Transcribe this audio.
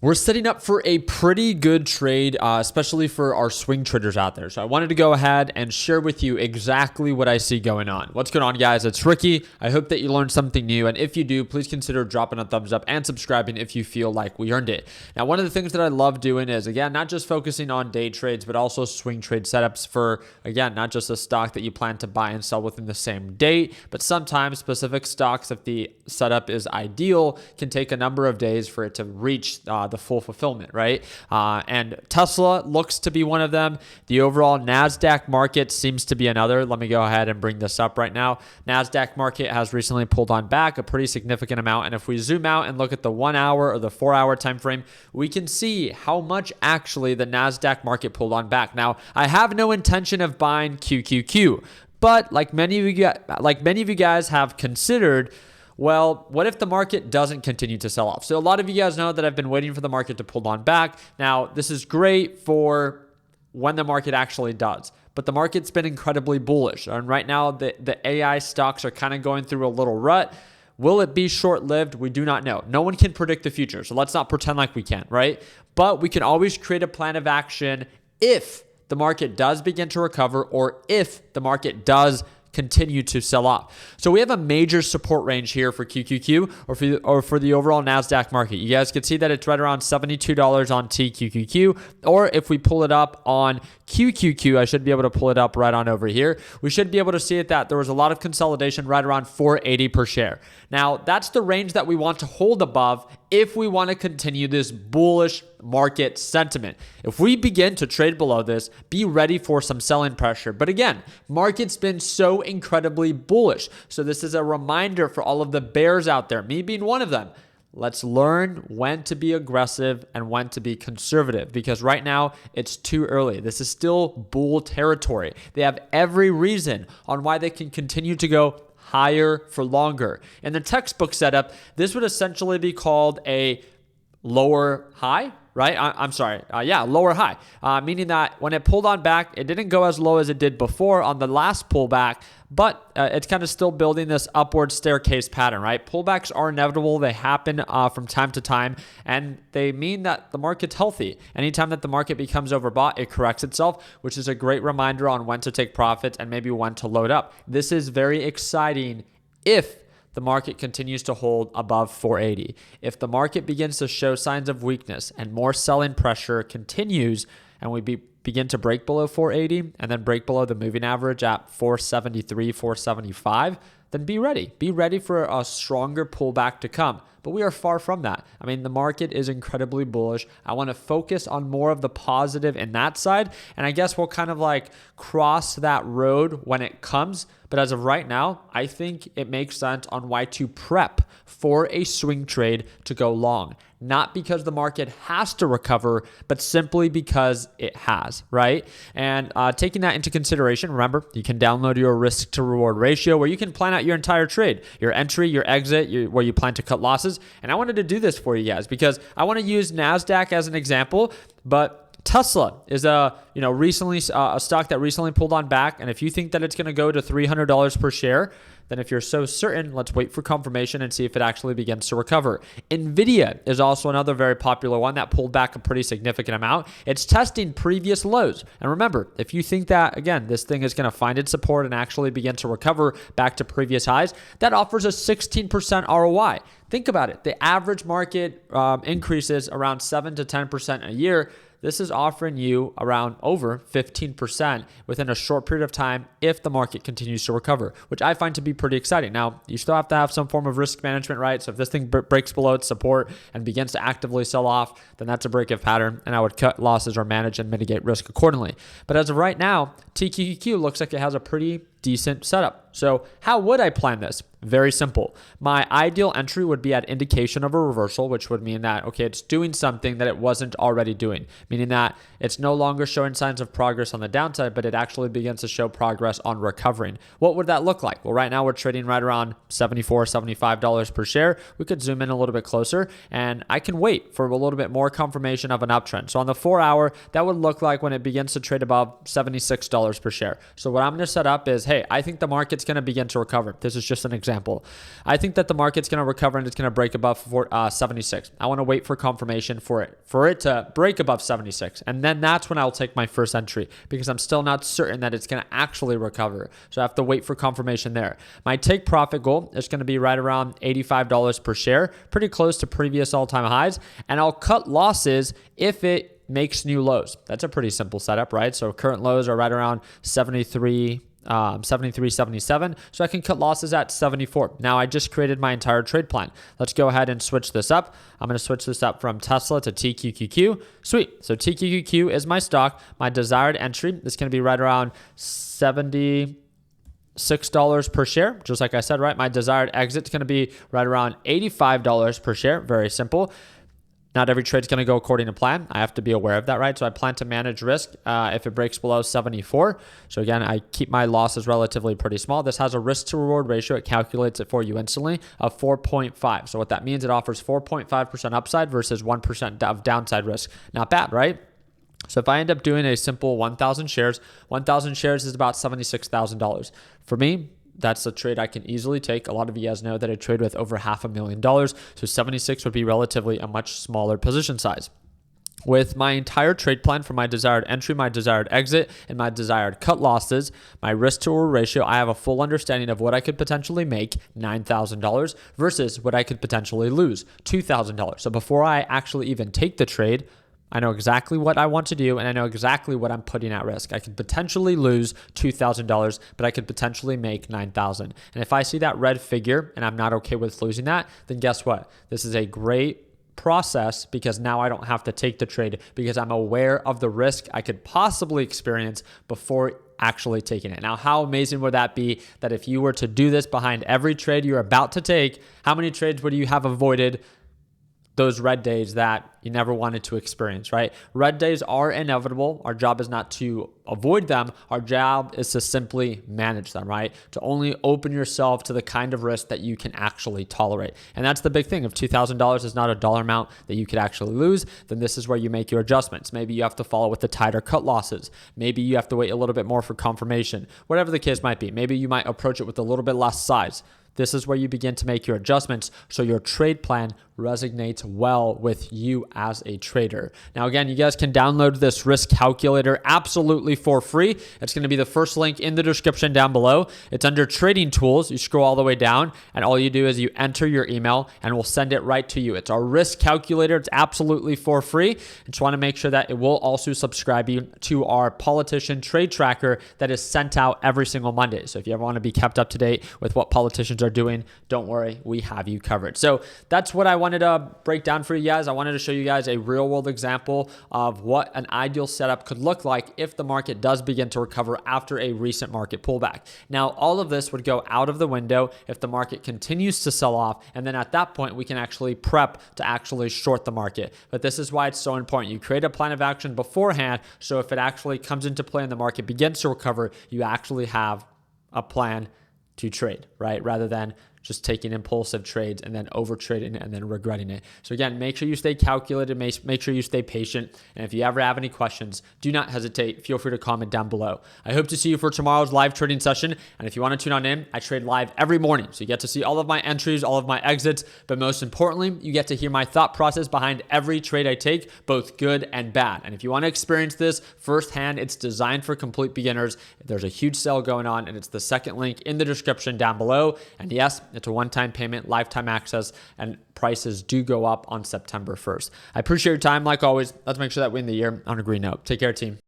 We're setting up for a pretty good trade, especially for our swing traders out there. So I wanted to go ahead and share with you exactly what I see going on. What's going on, guys? It's Ricky. I hope that you learned something new. And if you do, please consider dropping a thumbs up and subscribing if you feel like we earned it. Now, one of the things that I love doing is, again, not just focusing on day trades, but also swing trade setups for, again, not just a stock that you plan to buy and sell within the same date, but sometimes specific stocks, if the setup is ideal, can take a number of days for it to reach the full fulfillment, right? And Tesla looks to be one of them. The overall Nasdaq market seems to be another. Let me go ahead and bring this up right now. Nasdaq market has recently pulled on back a pretty significant amount. And if we zoom out and look at the 1 hour or the 4 hour time frame, we can see how much actually the Nasdaq market pulled on back. Now, I have no intention of buying QQQ, but like many of you guys have considered, well, what if the market doesn't continue to sell off? So a lot of you guys know that I've been waiting for the market to pull on back. Now, this is great for when the market actually does, but the market's been incredibly bullish. And right now, the AI stocks are kind of going through a little rut. Will it be short-lived? We do not know. No one can predict the future, so let's not pretend like we can, right? But we can always create a plan of action if the market does begin to recover or if the market does continue to sell off. So we have a major support range here for QQQ or for the overall Nasdaq market. You guys can see that it's right around $72 on TQQQ, or if we pull it up on QQQ, I should be able to pull it up right on over here. We should be able to see it that there was a lot of consolidation right around 480 per share. Now, that's the range that we want to hold above if we want to continue this bullish market sentiment. If we begin to trade below this, be ready for some selling pressure. But again, market's been so incredibly bullish. So this is a reminder for all of the bears out there, me being one of them. Let's learn when to be aggressive and when to be conservative, because right now it's too early. This is still bull territory. They have every reason on why they can continue to go higher for longer. In the textbook setup, this would essentially be called a lower high, right? Lower high, meaning that when it pulled on back, it didn't go as low as it did before on the last pullback, but it's kind of still building this upward staircase pattern, right? Pullbacks are inevitable. They happen from time to time, and they mean that the market's healthy. Anytime that the market becomes overbought, it corrects itself, which is a great reminder on when to take profits and maybe when to load up. This is very exciting if the market continues to hold above 480. If the market begins to show signs of weakness and more selling pressure continues and we begin to break below 480 and then break below the moving average at 473, 475, then be ready. Be ready for a stronger pullback to come. But we are far from that. I mean, the market is incredibly bullish. I want to focus on more of the positive in that side. And I guess we'll kind of like cross that road when it comes. But as of right now, I think it makes sense on why to prep for a swing trade to go long. Not because the market has to recover, but simply because it has, right? And taking that into consideration, remember, you can download your risk to reward ratio where you can plan out your entire trade, your entry, your exit, where you plan to cut losses. And I wanted to do this for you guys because I want to use NASDAQ as an example, but Tesla is recently a stock that recently pulled on back. And if you think that it's going to go to $300 per share, then if you're so certain, let's wait for confirmation and see if it actually begins to recover. Nvidia is also another very popular one that pulled back a pretty significant amount. It's testing previous lows. And remember, if you think that, again, this thing is going to find its support and actually begin to recover back to previous highs, that offers a 16% ROI. Think about it. The average market increases around 7 to 10% a year. This is offering you around over 15% within a short period of time if the market continues to recover, which I find to be pretty exciting. Now, you still have to have some form of risk management, right? So if this thing breaks below its support and begins to actively sell off, then that's a break-of pattern, and I would cut losses or manage and mitigate risk accordingly. But as of right now, TQQQ looks like it has a pretty decent setup. So how would I plan this? Very simple. My ideal entry would be at indication of a reversal, which would mean that, okay, it's doing something that it wasn't already doing, meaning that it's no longer showing signs of progress on the downside, but it actually begins to show progress on recovering. What would that look like? Well, right now we're trading right around $74, $75 per share. We could zoom in a little bit closer, and I can wait for a little bit more confirmation of an uptrend. So on the 4 hour, that would look like when it begins to trade above $76 per share. So what I'm going to set up is, hey, hey, I think the market's going to begin to recover. This is just an example. I think that the market's going to recover and it's going to break above 76. I want to wait for confirmation for it to break above 76. And then that's when I'll take my first entry because I'm still not certain that it's going to actually recover. So I have to wait for confirmation there. My take profit goal is going to be right around $85 per share, pretty close to previous all-time highs. And I'll cut losses if it makes new lows. That's a pretty simple setup, right? So current lows are right around 73, 77. So I can cut losses at 74. Now I just created my entire trade plan. Let's go ahead and switch this up. I'm going to switch this up from Tesla to TQQQ. Sweet. So TQQQ is my stock. My desired entry is going to be right around $76 per share. Just like I said, right? My desired exit is going to be right around $85 per share. Very simple. Not every trade is going to go according to plan. I have to be aware of that, right? So I plan to manage risk if it breaks below 74. So again, I keep my losses relatively pretty small. This has a risk to reward ratio. It calculates it for you instantly of 4.5. So what that means, it offers 4.5% upside versus 1% of downside risk. Not bad, right? So if I end up doing a simple 1,000 shares is about $76,000. For me, that's a trade I can easily take. A lot of you guys know that I trade with over $500,000. So 76 would be relatively a much smaller position size. With my entire trade plan for my desired entry, my desired exit, and my desired cut losses, my risk to reward ratio, I have a full understanding of what I could potentially make, $9,000, versus what I could potentially lose, $2,000. So before I actually even take the trade, I know exactly what I want to do, and I know exactly what I'm putting at risk. I could potentially lose $2,000, but I could potentially make $9,000. And if I see that red figure and I'm not okay with losing that, then guess what? This is a great process because now I don't have to take the trade because I'm aware of the risk I could possibly experience before actually taking it. Now, how amazing would that be that if you were to do this behind every trade you're about to take, how many trades would you have avoided those red days that you never wanted to experience, right? Red days are inevitable. Our job is not to avoid them. Our job is to simply manage them, right? To only open yourself to the kind of risk that you can actually tolerate. And that's the big thing. If $2,000 is not a dollar amount that you could actually lose, then this is where you make your adjustments. Maybe you have to follow with the tighter cut losses. Maybe you have to wait a little bit more for confirmation. Whatever the case might be. Maybe you might approach it with a little bit less size. This is where you begin to make your adjustments so your trade plan resonates well with you as a trader. Now, again, you guys can download this risk calculator absolutely for free. It's going to be the first link in the description down below. It's under trading tools. You scroll all the way down and all you do is you enter your email and we'll send it right to you. It's our risk calculator. It's absolutely for free. I just want to make sure that it will also subscribe you to our politician trade tracker that is sent out every single Monday. So if you ever want to be kept up to date with what politicians are doing, don't worry, we have you covered. So that's what I wanted to break down for you guys. I wanted to show you guys a real world example of what an ideal setup could look like if the market does begin to recover after a recent market pullback. Now, all of this would go out of the window if the market continues to sell off, and then at that point we can actually prep to actually short the market. But this is why it's so important. You create a plan of action beforehand, so if it actually comes into play and the market begins to recover, you actually have a plan to trade, right? Rather than just taking impulsive trades and then over trading and then regretting it. So again, make sure you stay calculated, make sure you stay patient. And if you ever have any questions, do not hesitate. Feel free to comment down below. I hope to see you for tomorrow's live trading session. And if you want to tune on in, I trade live every morning. So you get to see all of my entries, all of my exits, but most importantly, you get to hear my thought process behind every trade I take, both good and bad. And if you want to experience this firsthand, it's designed for complete beginners. There's a huge sale going on and it's the second link in the description down below. And yes, it's a one-time payment, lifetime access, and prices do go up on September 1st. I appreciate your time. Like always, let's make sure that we end the year on a green note. Take care, team.